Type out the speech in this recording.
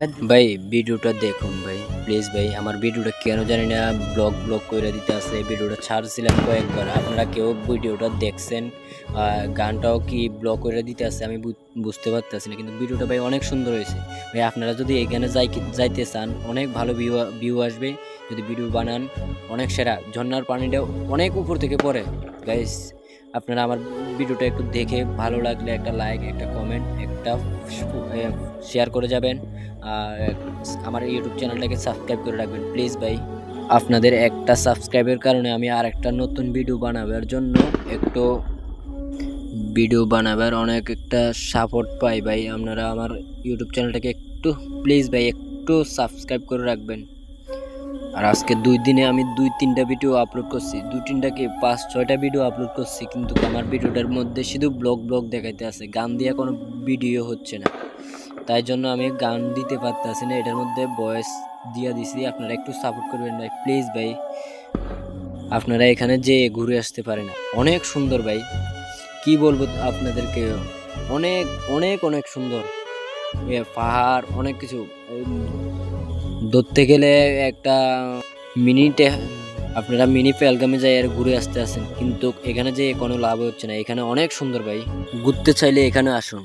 ভাই ভিডিওটা দেখুন ভাই, প্লিজ ভাই। আমার ভিডিওটা কেন জানি না ব্লক ব্লক করে দিতে আছে। ভিডিওটা ছাড়ছিলাম কয়েকবার, আপনারা কেউ ভিডিওটা দেখছেন? গানটাও কি ব্লক করে দিতে আছে আমি বুঝতে পারতেছি না, কিন্তু ভিডিওটা ভাই অনেক সুন্দর হয়েছে ভাই। আপনারা যদি এখানে যাইতে চান, অনেক ভালো ভিউ আসবে যদি ভিডিও বানান। অনেক সেরা, ঝর্ণার পানিটাও অনেক উপর থেকে পড়ে গাইস। আপনারা আমার ভিডিওটা একটু দেখে ভালো লাগলে একটা লাইক, একটা কমেন্ট, একটা শেয়ার করে যাবেন। আর আমার ইউটিউব চ্যানেলটাকে সাবস্ক্রাইব করে রাখবেন প্লিজ ভাই। আপনাদের একটা সাবস্ক্রাইবের কারণে আমি আর একটা নতুন ভিডিও বানাবার জন্য একটু অনেক একটা সাপোর্ট পাই ভাই। আপনারা আমার ইউটিউব চ্যানেলটাকে একটু প্লিজ ভাই একটু সাবস্ক্রাইব করে রাখবেন। আর আজকে 2 দিনে আমি 2-3টা ভিডিও আপলোড করছি, 2-3টা কি 5-6টা ভিডিও আপলোড করছি, কিন্তু আমার ভিডিওটার মধ্যে শুধু ব্লগ দেখাইতে আছে, গান দিয়ে কোনো ভিডিও হচ্ছে না। তাই জন্য আমি গান দিতে পারতেছি না, এটার মধ্যে ভয়েস দিয়ে দিছি। আপনারা একটু সাপোর্ট করবেন ভাই প্লিজ ভাই। আপনারা এখানে যে ঘুরে আসতে পারেন, অনেক সুন্দর ভাই, কি বলবো আপনাদেরকে। অনেক অনেক অনেক সুন্দর পাহাড়, অনেক কিছু ধরতে গেলে একটা মিনিটে আপনারা মিনি পেলগামে যাই আর ঘুরে আসতে আসেন, কিন্তু এখানে যে কোনো লাভ হচ্ছে না। এখানে অনেক সুন্দর ভাই, ঘুরতে চাইলে এখানে আসুন।